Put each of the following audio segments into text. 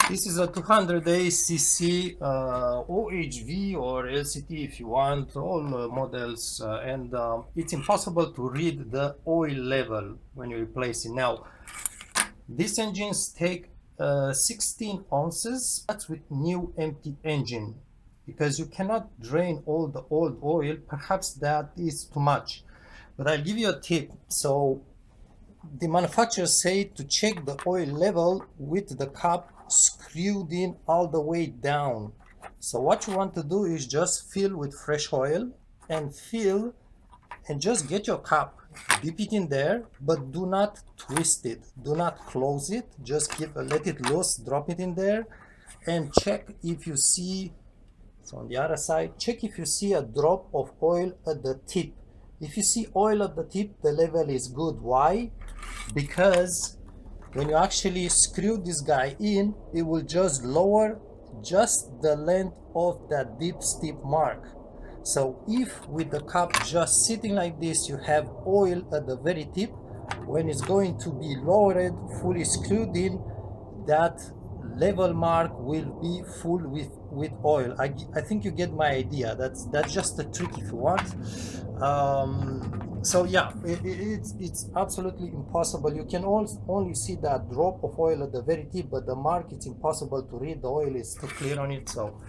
This is a 200 cc OHV or LCT if you want, all models, and it's impossible to read the oil level when you replace it. Now, these engines take 16 ounces. That's with new empty engine, because you cannot drain all the old oil. Perhaps that is too much, but I'll give you a tip. So the manufacturers say to check the oil level with the cap screwed in all the way down. So what you want to do is just fill with fresh oil and fill, and just get your cap, dip it in there, but do not twist it, do not close it, just let it loose, drop it in there, and check if you see, so on the other side, check if you see a drop of oil at the tip. If you see oil at the tip, the level is good. Why? Because when you actually screw this guy in, it will just lower just the length of that deep steep mark. So if with the cap just sitting like this, you have oil at the very tip, when it's going to be lowered, fully screwed in, that level mark will be full with oil. I think you get my idea. That's just a trick if you want. So yeah, it's absolutely impossible. You can only see that drop of oil at the very tip, but the mark, it's impossible to read. The oil is too clear on it. So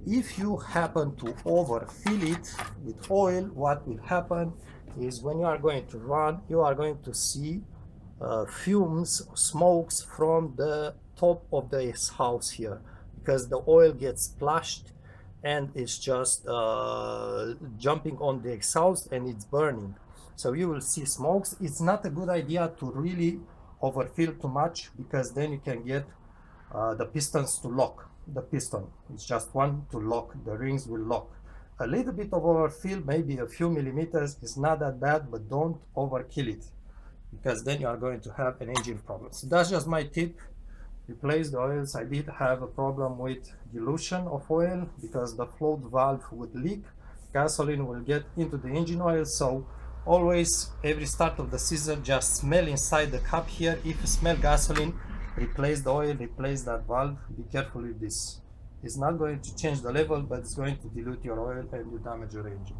if you happen to overfill it with oil, what will happen is when you are going to run, you are going to see fumes, smokes from the top of the exhaust here, because the oil gets splashed and it's just jumping on the exhaust and it's burning. So you will see smokes. It's not a good idea to really overfill too much, because then you can get the pistons to lock. The piston, it's just one to lock, the rings will lock. A little bit of overfill, maybe a few millimeters, is not that bad, but don't overkill it, because then you are going to have an engine problem. So that's just my tip. Replace the oils. I did have a problem with dilution of oil, because the float valve would leak, gasoline will get into the engine oil. So always, every start of the season, just smell inside the cup here. If you smell gasoline, replace the oil, replace that valve. Be careful with this. It's not going to change the level, but it's going to dilute your oil and you damage your engine.